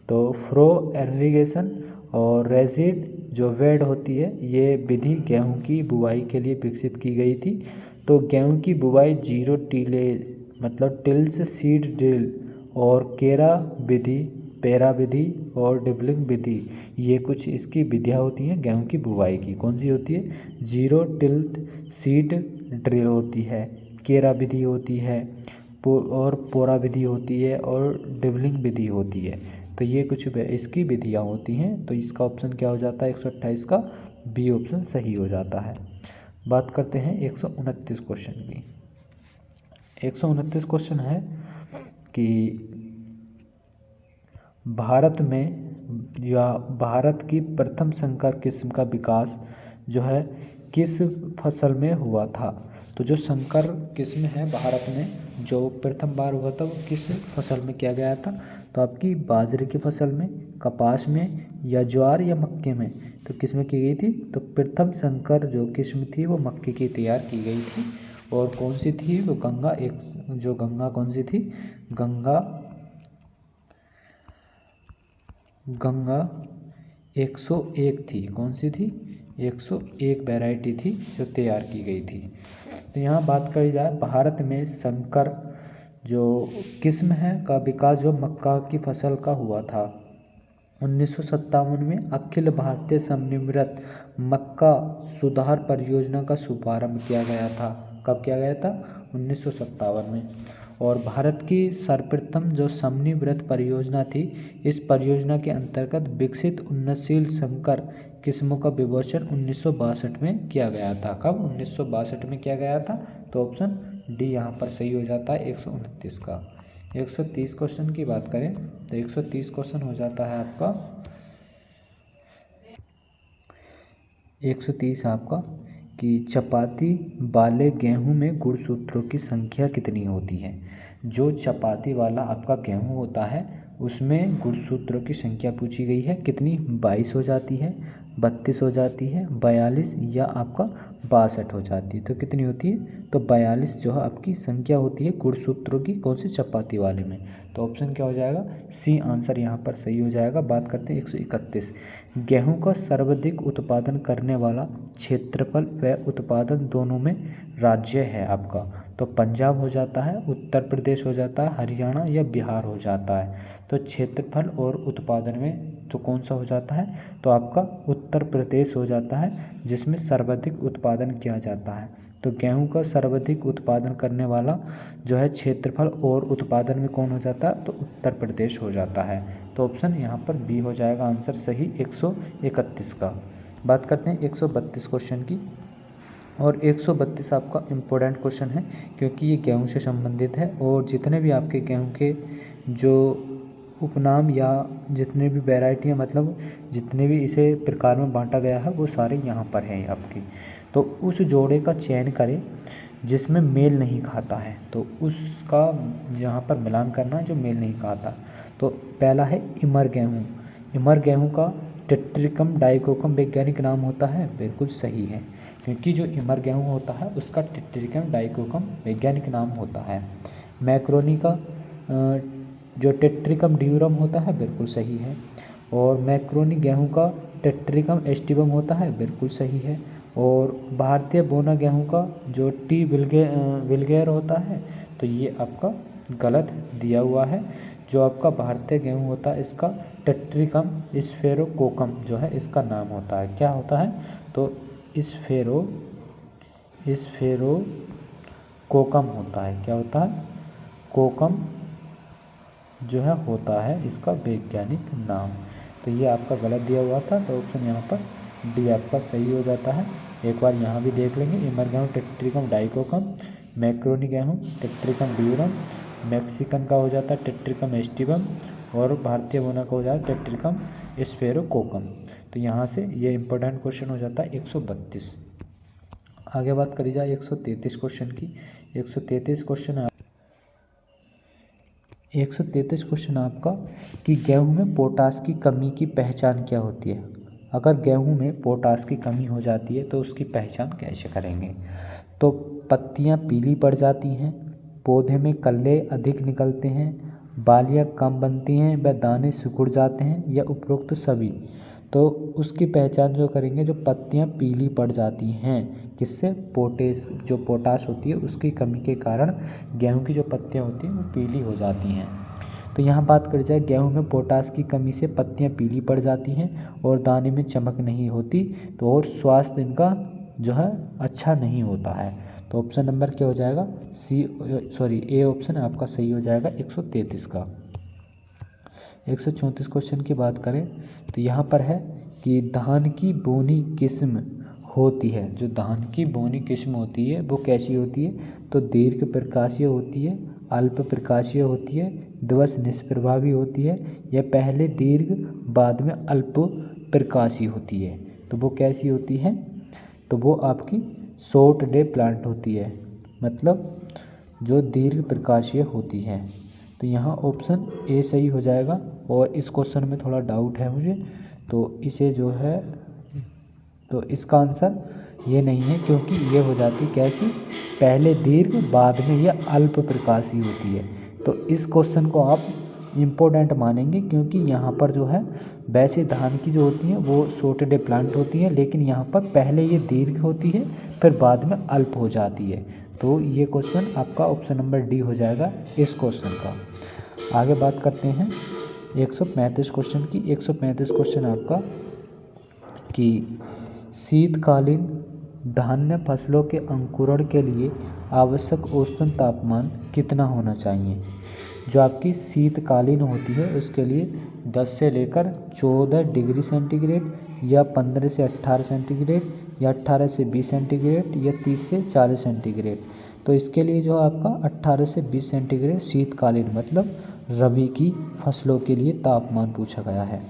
तो फ्रो इरिगेशन और रेजिड जो वेड होती है ये विधि गेहूं की बुवाई के लिए विकसित की गई थी। तो गेहूं की बुवाई 0 टिलेज मतलब टिल्स सीड ड्रिल और केरा विधि पेरा विधि और ड्रिबलिंग विधि, ये कुछ इसकी विधियाँ होती हैं गेहूं की बुवाई की। कौन सी होती है? जीरो टिल्थ सीड ड्रिल होती है, केरा विधि होती है, और पोरा विधि होती है, और ड्रिबलिंग विधि होती है। तो ये कुछ इसकी विधियाँ होती हैं। तो इसका ऑप्शन क्या हो जाता है? 128 का बी ऑप्शन सही हो जाता है। बात करते हैं 129 क्वेश्चन की। 129 क्वेश्चन है कि भारत में या भारत की प्रथम संकर किस्म का विकास जो है किस फसल में हुआ था? तो जो संकर किस्म है भारत में जो प्रथम बार हुआ था वो किस फसल में किया गया था? तो आपकी बाजरे की फसल में, कपास में, या ज्वार या मक्के में? तो किस में की गई थी? तो प्रथम संकर जो किस्म थी वो मक्के की तैयार की गई थी। और कौन सी थी वो? गंगा गंगा कौन सी थी? गंगा 101 थी। कौन सी थी? 101 वैरायटी थी जो तैयार की गई थी। तो यहाँ बात करी जाए भारत में संकर जो किस्म है का विकास जो मक्का की फसल का हुआ था 1957 में अखिल भारतीय समन्वित मक्का सुधार परियोजना का शुभारंभ किया गया था। कब किया गया था? 1957 में। और भारत की सर्वप्रथम जो समन्वित परियोजना थी, इस परियोजना के अंतर्गत विकसित उन्नतशील संकर किस्मों का विमोचन 1962 में किया गया था। कब? 1962 में किया गया था। तो ऑप्शन डी यहाँ पर सही हो जाता है 129 का। 130 क्वेश्चन की बात करें तो 130 क्वेश्चन हो जाता है आपका 130 आपका कि चपाती वाले गेहूं में गुणसूत्रों की संख्या कितनी होती है? जो चपाती वाला आपका गेहूं होता है उसमें गुणसूत्रों की संख्या पूछी गई है। कितनी? 22 हो जाती है, 32 हो जाती है, 42 या आपका 62 हो जाती है। तो कितनी होती है? तो 42 जो है आपकी संख्या होती है गुणसूत्रों की। कौन सी? चपाती वाले में। तो ऑप्शन क्या हो जाएगा? सी आंसर यहाँ पर सही हो जाएगा। बात करते हैं 131। गेहूं का सर्वाधिक उत्पादन करने वाला क्षेत्रफल व उत्पादन दोनों में राज्य है आपका। तो पंजाब हो जाता है, उत्तर प्रदेश हो जाता है, हरियाणा या बिहार हो जाता है। तो क्षेत्रफल और उत्पादन में तो कौन सा हो जाता है? तो आपका उत्तर प्रदेश हो जाता है जिसमें सर्वाधिक उत्पादन किया जाता है। तो गेहूं का सर्वाधिक उत्पादन करने वाला जो है क्षेत्रफल और उत्पादन में कौन हो जाता है? तो उत्तर प्रदेश हो जाता है। तो ऑप्शन यहाँ पर बी हो जाएगा आंसर सही 131 का। बात करते हैं 132 क्वेश्चन की। और 132 आपका इम्पोर्टेंट क्वेश्चन है क्योंकि ये गेहूं से संबंधित है। और जितने भी आपके गेहूं के जो उपनाम या जितने भी वैरायटी हैं, मतलब जितने भी इसे प्रकार में बांटा गया है वो सारे यहाँ पर हैं आपकी। तो उस जोड़े का चयन करें जिसमें मेल नहीं खाता है। तो उसका यहाँ पर मिलान करना है जो मेल नहीं खाता। तो पहला है इमर गेहूँ। इमर गेहूँ का टेट्रिकम डाइकोकम वैज्ञानिक नाम होता है। बिल्कुल सही है क्योंकि जो इमर गेहूँ होता है उसका टेट्रिकम डाइकोकम वैज्ञानिक नाम होता है। मैक्रोनी का जो टेट्रिकम ड्यूरम होता है बिल्कुल सही है। और मैक्रोनी गेहूं का टेट्रिकम एस्टिवम होता है बिल्कुल सही है। और भारतीय बोना गेहूं का जो टी विलगेर होता है तो ये आपका गलत दिया हुआ है। जो आपका भारतीय गेहूं होता है इसका टेट्रिकम स्फेरोकोकम जो है इसका नाम होता है। क्या होता है? तो स्फेरोकोकम होता है। क्या होता है? कोकम जो है होता है इसका वैज्ञानिक नाम। तो ये आपका गलत दिया हुआ था। तो ऑप्शन यहाँ पर डी आपका सही हो जाता है। एक बार यहाँ भी देख लेंगे। इमर गेहूँ टेट्रिकम डाइकोकम, मैक्रोनी गेहूँ टेट्रिकम ड्यूरम, मैक्सिकन का हो जाता है टेट्रिकम एस्टिवम, और भारतीय बोना का हो जाता है टेट्रिकम स्फेरोकोकम। तो यहाँ से ये इंपॉर्टेंट क्वेश्चन हो जाता है 132। आगे बात करी जाए 133 क्वेश्चन की। 133 क्वेश्चन 133 क्वेश्चन आपका कि गेहूं में पोटास की कमी की पहचान क्या होती है? अगर गेहूं में पोटास की कमी हो जाती है तो उसकी पहचान कैसे करेंगे? तो पत्तियां पीली पड़ जाती हैं, पौधे में कल्ले अधिक निकलते हैं, बालियां कम बनती हैं व दाने सिकुड़ जाते हैं, या उपरोक्त सभी। तो उसकी पहचान जो करेंगे, जो पत्तियां पीली पड़ जाती हैं किससे? जो पोटाश होती है उसकी कमी के कारण गेहूं की जो पत्तियां होती हैं वो पीली हो जाती हैं। तो यहाँ बात करी जाए गेहूँ में पोटास की कमी से पत्तियाँ पीली पड़ जाती हैं और दाने में चमक नहीं होती, तो और स्वास्थ्य इनका जो है अच्छा नहीं होता है। तो ऑप्शन नंबर क्या हो जाएगा, ए ऑप्शन आपका सही हो जाएगा 133 का। 134 क्वेश्चन की बात करें तो यहाँ पर है कि धान की बोनी किस्म होती है, जो धान की बोनी किस्म होती है वो कैसी होती है, तो दीर्घ प्रकाशीय होती है, अल्प प्रकाशीय होती है, दिवस निष्प्रभावी होती है, या पहले दीर्घ बाद में अल्प प्रकाशीय होती है। तो वो कैसी होती है, तो वो आपकी शॉर्ट डे प्लांट होती है, मतलब जो दीर्घ प्रकाशीय होती है। तो यहाँ ऑप्शन ए सही हो जाएगा। और इस क्वेश्चन में थोड़ा डाउट है मुझे, तो इसे जो है, तो इसका आंसर ये नहीं है, क्योंकि ये हो जाती कैसी, पहले दीर्घ बाद में यह अल्प प्रकाशीय होती है। तो इस क्वेश्चन को आप इम्पोर्टेंट मानेंगे, क्योंकि यहाँ पर जो है वैसे धान की जो होती है वो शॉर्ट डे प्लांट होती है, लेकिन यहाँ पर पहले ये दीर्घ होती है फिर बाद में अल्प हो जाती है। तो ये क्वेश्चन आपका ऑप्शन नंबर डी हो जाएगा इस क्वेश्चन का। आगे बात करते हैं 135 क्वेश्चन की। 135 क्वेश्चन आपका कि शीतकालीन धान्य फसलों के अंकुरण के लिए आवश्यक औसतन तापमान कितना होना चाहिए। जो आपकी शीतकालीन होती है उसके लिए 10 से लेकर 14 डिग्री सेंटीग्रेड, या 15 से 18 सेंटीग्रेड, या 18 से 20 सेंटीग्रेड, या 30 से 40 सेंटीग्रेड। तो इसके लिए जो आपका 18 से 20 सेंटीग्रेड शीतकालीन मतलब रबी की फसलों के लिए तापमान पूछा गया है।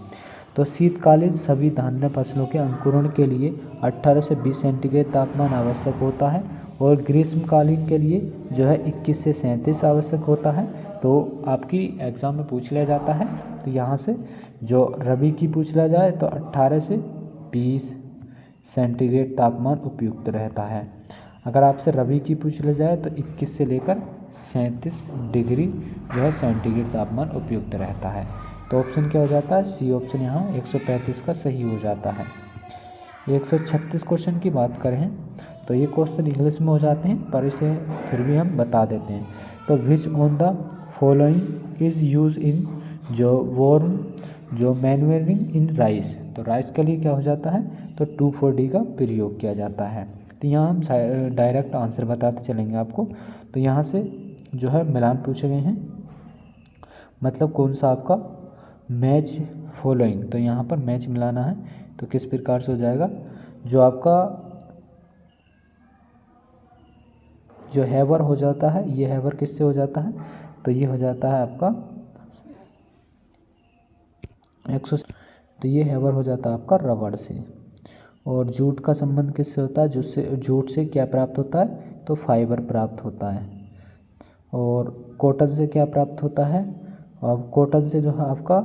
तो शीतकालीन सभी धान्य फसलों के अंकुरण के लिए 18 से 20 सेंटीग्रेड तापमान आवश्यक होता है, और ग्रीष्मकालीन के लिए जो है 21 से 37 आवश्यक होता है। तो आपकी एग्ज़ाम में पूछ लिया जाता है, तो यहाँ से जो रबी की पूछ लिया जाए तो 18 से 20 सेंटीग्रेड तापमान उपयुक्त रहता है। अगर आपसे रबी की पूछ लिया जाए तो 21 से लेकर 37 डिग्री जो है सेंटीग्रेड तापमान उपयुक्त रहता है। तो ऑप्शन क्या हो जाता है, सी ऑप्शन यहाँ 135 का सही हो जाता है। 136 क्वेश्चन की बात करें तो ये क्वेश्चन इंग्लिश में हो जाते हैं, पर इसे फिर भी हम बता देते हैं। तो which on the following is use in जो मैन्यूरिंग इन राइस। तो राइस के लिए क्या हो जाता है, तो 2,4-D का प्रयोग किया जाता है। तो यहाँ हम डायरेक्ट आंसर बताते चलेंगे आपको। तो यहाँ से जो है मिलान पूछे गए हैं, मतलब कौन सा आपका मैच फॉलोइंग, तो यहाँ पर मैच मिलाना है। तो किस प्रकार से हो जाएगा, जो आपका जो हैवर हो जाता है, ये हैवर किससे हो जाता है, तो ये हो जाता है आपका 100, तो ये हैवर हो जाता है आपका रबड़ से। और जूट का संबंध किससे होता है, जूट से क्या प्राप्त होता है, तो फाइबर प्राप्त होता है। और कॉटन से क्या प्राप्त होता है, और कॉटन से जो है आपका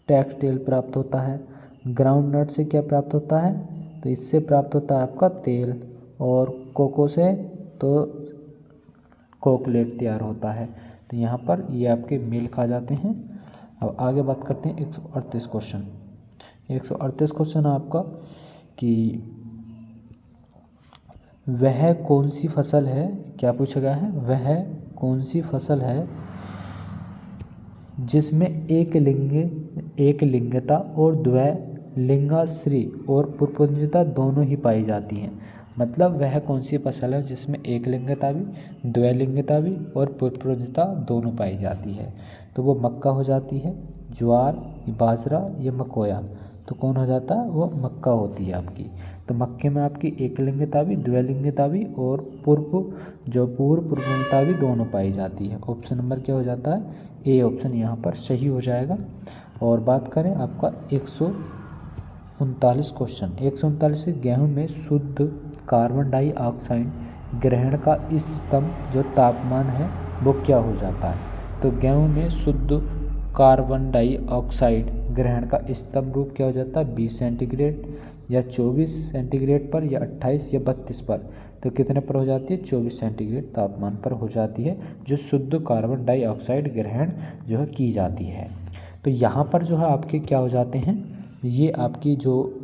टेक्सटाइल प्राप्त होता है। ग्राउंड नट से क्या प्राप्त होता है, तो इससे प्राप्त होता है आपका तेल। और कोको से तो कोकोलेट तैयार होता है। तो यहाँ पर ये आपके मेल खा जाते हैं। अब आगे बात करते हैं 138 क्वेश्चन। 138 क्वेश्चन आपका कि वह कौन सी फसल है, क्या पूछा गया है, वह कौन सी फसल है जिसमें एक लिंगता और द्वैलिंगाश्री और पुंजता दोनों ही पाई जाती हैं। मतलब वह कौन सी फसल है जिसमें एक लिंगता भी, द्वैलिंगता भी और पुंजता दोनों पाई जाती है। तो वो मक्का हो जाती है, ज्वार, बाजरा या मकोया। तो कौन हो जाता है, वो मक्का होती है आपकी। तो मक्के में आपकी एक लिंगता भी, द्वैलिंगता भी और पूर्व पुंजता भी दोनों पाई जाती है। ऑप्शन नंबर क्या हो जाता है, ए ऑप्शन यहाँ पर सही हो जाएगा। और बात करें आपका 139 क्वेश्चन। 139 से गेहूं में शुद्ध कार्बन डाइऑक्साइड ग्रहण का स्तंभ जो तापमान है वो क्या हो जाता है। तो गेहूं में शुद्ध कार्बन डाइऑक्साइड ग्रहण का स्तंभ रूप क्या हो जाता है, 20 सेंटीग्रेड या 24 सेंटीग्रेड पर, या 28 या 32 पर। तो कितने पर हो जाती है, 24 सेंटीग्रेड तापमान पर हो जाती है जो शुद्ध कार्बन डाइऑक्साइड ग्रहण जो है की जाती है। तो यहाँ पर जो है आपके क्या हो जाते हैं, ये आपकी जो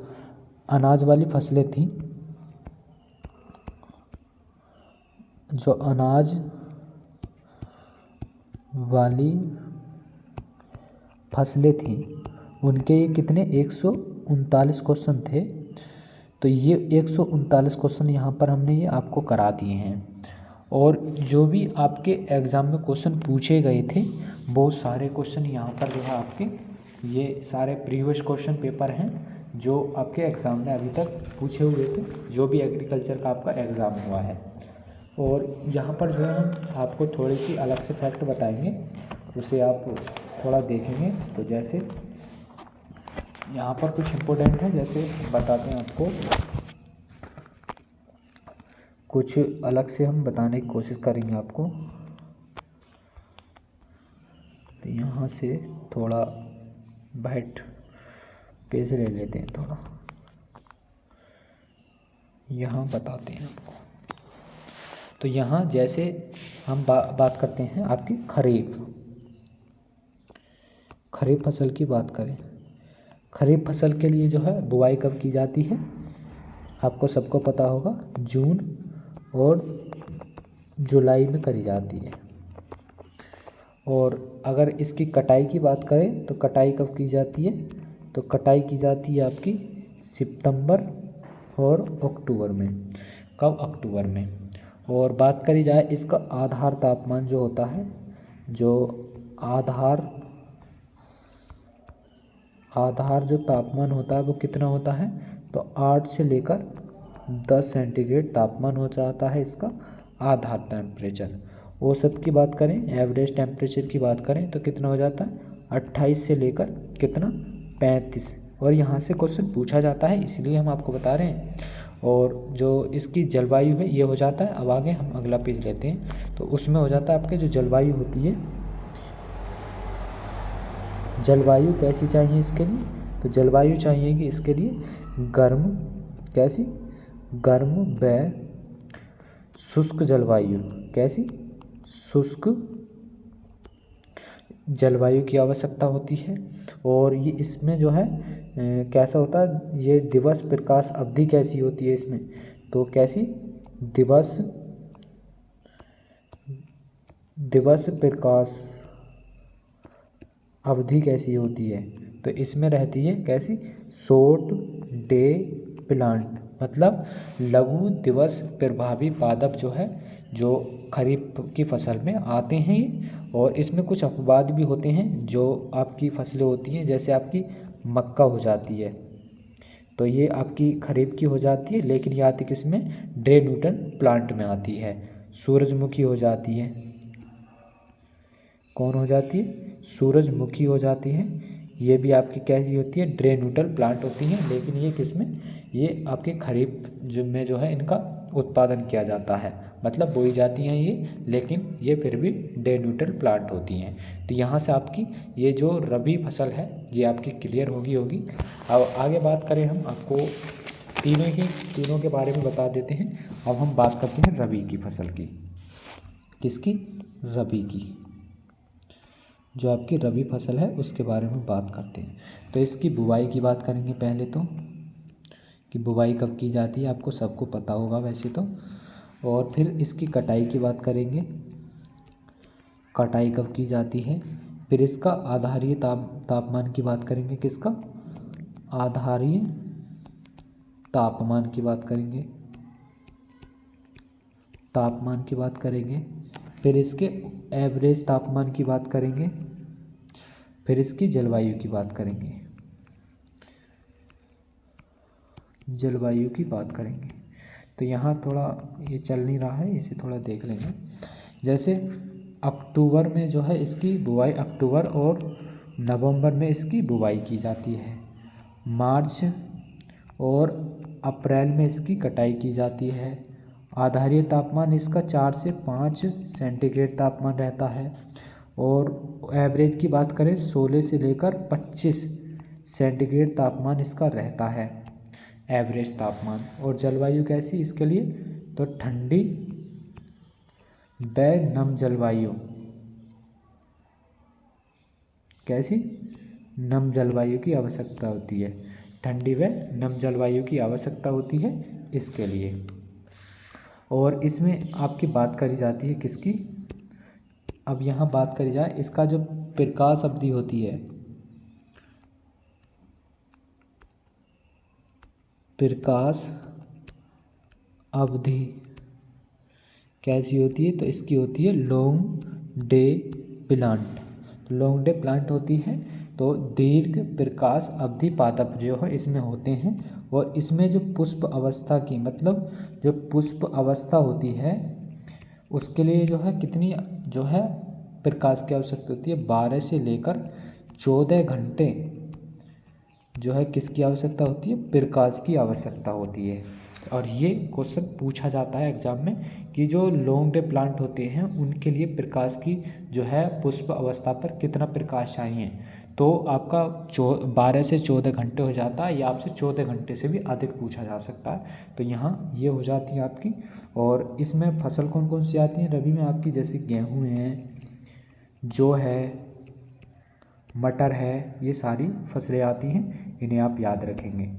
अनाज वाली फसलें थी, जो अनाज वाली फसलें थीं उनके ये कितने 139 क्वेश्चन थे। तो ये 139 क्वेश्चन यहाँ पर हमने ये आपको करा दिए हैं। और जो भी आपके एग्ज़ाम में क्वेश्चन पूछे गए थे वो सारे क्वेश्चन यहाँ पर जो है आपके ये सारे प्रीवियस क्वेश्चन पेपर हैं जो आपके एग्ज़ाम में अभी तक पूछे हुए थे, जो भी एग्रीकल्चर का आपका एग्ज़ाम हुआ है। और यहाँ पर जो है हम आपको थोड़ी सी अलग से फैक्ट बताएंगे, उसे आप थोड़ा देखेंगे। तो जैसे यहाँ पर कुछ इम्पोर्टेंट है, जैसे बताते हैं आपको, कुछ अलग से हम बताने की कोशिश करेंगे आपको। तो यहाँ से थोड़ा वाइट पेज ले लेते हैं, थोड़ा यहाँ बताते हैं आपको। तो यहाँ जैसे हम बात करते हैं आपकी खरीफ फसल की बात करें। खरीफ फसल के लिए जो है बुआई कब की जाती है, आपको सबको पता होगा, जून और जुलाई में करी जाती है। और अगर इसकी कटाई की बात करें तो कटाई कब की जाती है, तो कटाई की जाती है आपकी सितंबर और अक्टूबर में। कब, अक्टूबर में। और बात करी जाए इसका आधार तापमान जो होता है, जो आधार जो तापमान होता है वो कितना होता है, तो 8 से लेकर 10 सेंटीग्रेड तापमान हो जाता है इसका आधार टेम्परेचर। औसत की बात करें, एवरेज टेम्परेचर की बात करें तो कितना हो जाता है, 28 से लेकर कितना, 35। और यहाँ से क्वेश्चन पूछा जाता है इसलिए हम आपको बता रहे हैं। और जो इसकी जलवायु है ये हो जाता है, अब आगे हम अगला पेज लेते हैं तो उसमें हो जाता है आपके जो जलवायु होती है, जलवायु कैसी चाहिए इसके लिए, तो जलवायु चाहिएगी इसके लिए गर्म, कैसी, गर्म व शुष्क जलवायु। कैसी, शुष्क जलवायु की आवश्यकता होती है। और ये इसमें जो है कैसा होता है, ये दिवस प्रकाश अवधि कैसी होती है इसमें, तो कैसी, दिवस प्रकाश अवधि कैसी होती है, तो इसमें रहती है कैसी, शॉर्ट डे प्लांट, मतलब लघु दिवस प्रभावी पादप जो है, जो खरीफ की फसल में आते हैं। और इसमें कुछ अपवाद भी होते हैं, जो आपकी फसलें होती हैं, जैसे आपकी मक्का हो जाती है, तो ये आपकी खरीफ की हो जाती है, लेकिन ये आती किस में, ड्रे न्यूटन प्लांट में आती है। सूरजमुखी हो जाती है, कौन हो जाती है, सूरजमुखी हो जाती है, ये भी आपकी कैसी होती है, ड्रे न्यूट्रल प्लांट होती हैं, लेकिन ये किस में, ये आपके खरीफ में जो है इनका उत्पादन किया जाता है, मतलब बोई जाती हैं ये, लेकिन ये फिर भी डे न्यूट्रल प्लांट होती हैं। तो यहाँ से आपकी ये जो रबी फसल है ये आपकी क्लियर होगी। अब आगे बात करें हम आपको तीनों के बारे में बता देते हैं। अब हम बात करते हैं रबी की फसल की, किसकी, रबी की, जो आपकी रबी फसल है उसके बारे में बात करते हैं। तो इसकी बुवाई की बात करेंगे पहले तो, कि बुवाई कब की जाती है, आपको सबको पता होगा वैसे तो। और फिर इसकी कटाई की बात करेंगे, कटाई कब की जाती है। फिर इसका आधारीय तापमान की बात करेंगे, किसका, आधारीय तापमान की बात करेंगे, तापमान की बात करेंगे। फिर इसके एवरेज तापमान की बात करेंगे। फिर इसकी जलवायु की बात करेंगे, जलवायु की बात करेंगे। तो यहाँ थोड़ा ये चल नहीं रहा है, इसे थोड़ा देख लेंगे। जैसे अक्टूबर में जो है इसकी बुवाई, अक्टूबर और नवंबर में इसकी बुवाई की जाती है। मार्च और अप्रैल में इसकी कटाई की जाती है। आधारीय तापमान इसका 4 से 5 सेंटीग्रेड तापमान रहता है। और एवरेज की बात करें 16 से लेकर 25 सेंटीग्रेड तापमान इसका रहता है, एवरेज तापमान। और जलवायु कैसी इसके लिए, तो ठंडी व नम जलवायु, कैसी, नम जलवायु की आवश्यकता होती है, ठंडी व नम जलवायु की आवश्यकता होती है इसके लिए। और इसमें आपकी बात करी जाती है किसकी, अब यहाँ बात करी जाए इसका जो प्रकाश अवधि होती है, प्रकाश अवधि कैसी होती है? तो इसकी होती है long day plant. Long day plant होती है तो दीर्घ प्रकाश अवधि पादप जो है इसमें होते हैं। और इसमें जो पुष्प अवस्था की मतलब जो पुष्प अवस्था होती है उसके लिए जो है कितनी जो है प्रकाश की आवश्यकता होती है? 12 से लेकर 14 घंटे जो है किसकी आवश्यकता होती है? प्रकाश की आवश्यकता होती है। और ये क्वेश्चन पूछा जाता है एग्जाम में कि जो लॉन्ग डे प्लांट होते हैं उनके लिए प्रकाश की जो है पुष्प अवस्था पर कितना प्रकाश चाहिए? तो आपका 12 से 14 घंटे हो जाता है या आपसे 14 घंटे से भी अधिक पूछा जा सकता है। तो यहाँ ये हो जाती है आपकी। और इसमें फसल कौन कौन सी आती हैं रबी में आपकी? जैसे गेहूँ है, जौ है, मटर है, ये सारी फसलें आती हैं, इन्हें आप याद रखेंगे।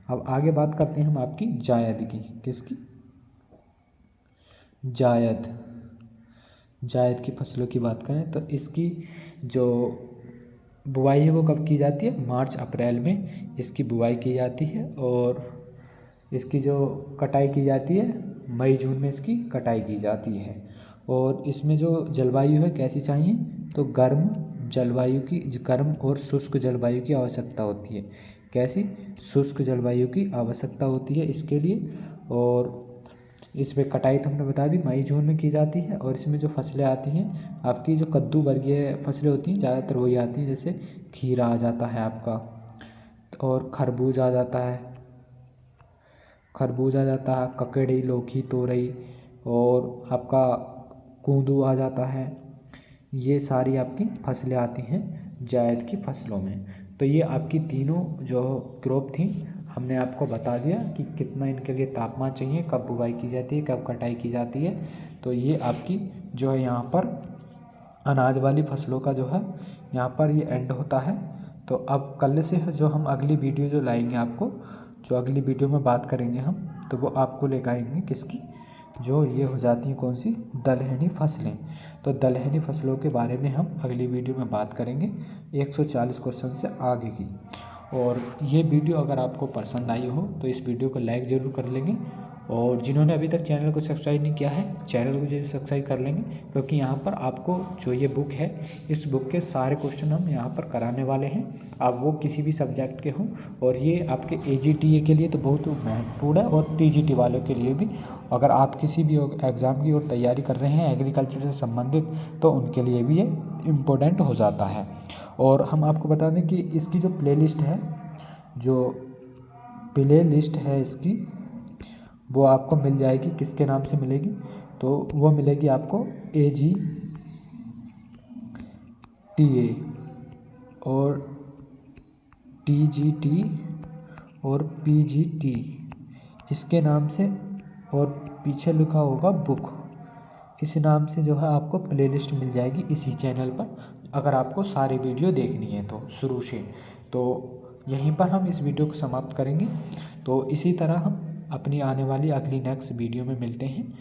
अब आगे बात करते हैं हम आपकी जायद की। किसकी? जायद की फसलों की बात करें तो इसकी जो बुआई है वो कब की जाती है? मार्च अप्रैल में इसकी बुआई की जाती है। और इसकी जो कटाई की जाती है मई जून में इसकी कटाई की जाती है। और इसमें जो जलवायु है कैसी चाहिए? तो गर्म जलवायु की, गर्म और शुष्क जलवायु की आवश्यकता होती है। कैसी? शुष्क जलवायु की आवश्यकता होती है इसके लिए। और इसमें कटाई तो हमने बता दी मई जून में की जाती है। और इसमें जो फसलें आती हैं आपकी जो कद्दू वर्गीय फसलें होती हैं ज़्यादातर वही आती हैं, जैसे खीरा आ जाता है आपका, और खरबूज आ जाता है, ककड़ी, लौकी, तोरई, और आपका कूंदू आ जाता है। ये सारी आपकी फसलें आती हैं जायद की फसलों में। तो ये आपकी तीनों जो क्रॉप थी हमने आपको बता दिया कि कितना इनके लिए तापमान चाहिए, कब बुवाई की जाती है, कब कटाई की जाती है। तो ये आपकी जो है यहाँ पर अनाज वाली फसलों का जो है यहाँ पर ये एंड होता है। तो अब कल से जो हम अगली वीडियो जो लाएंगे आपको, जो अगली वीडियो में बात करेंगे हम, तो वो आपको लेकर आएंगे किसकी? जो ये हो जाती हैं कौन सी? दलहनी फसलें। तो दलहनी फसलों के बारे में हम अगली वीडियो में बात करेंगे 140 क्वेश्चन से आगे की। और ये वीडियो अगर आपको पसंद आई हो तो इस वीडियो को लाइक ज़रूर कर लेंगे। और जिन्होंने अभी तक चैनल को सब्सक्राइब नहीं किया है चैनल को जरूर सब्सक्राइब कर लेंगे, क्योंकि यहाँ पर आपको जो ये बुक है इस बुक के सारे क्वेश्चन हम यहाँ पर कराने वाले हैं, अब वो किसी भी सब्जेक्ट के हों। और ये आपके AGTA के लिए तो बहुत महत्वपूर्ण है और TGT वालों के लिए भी। अगर आप किसी भी एग्ज़ाम की ओर तैयारी कर रहे हैं एग्रीकल्चर से संबंधित तो उनके लिए भी ये इम्पोर्टेंट हो जाता है। और हम आपको बता दें कि इसकी जो प्लेलिस्ट है, इसकी वो आपको मिल जाएगी। किसके नाम से मिलेगी? तो वो मिलेगी आपको AGTA और TGT और PGT इसके नाम से, और पीछे लिखा होगा बुक, इस नाम से जो है आपको प्लेलिस्ट मिल जाएगी इसी चैनल पर, अगर आपको सारी वीडियो देखनी है तो शुरू से। तो यहीं पर हम इस वीडियो को समाप्त करेंगे। तो इसी तरह हम अपनी आने वाली अगली नेक्स्ट वीडियो में मिलते हैं।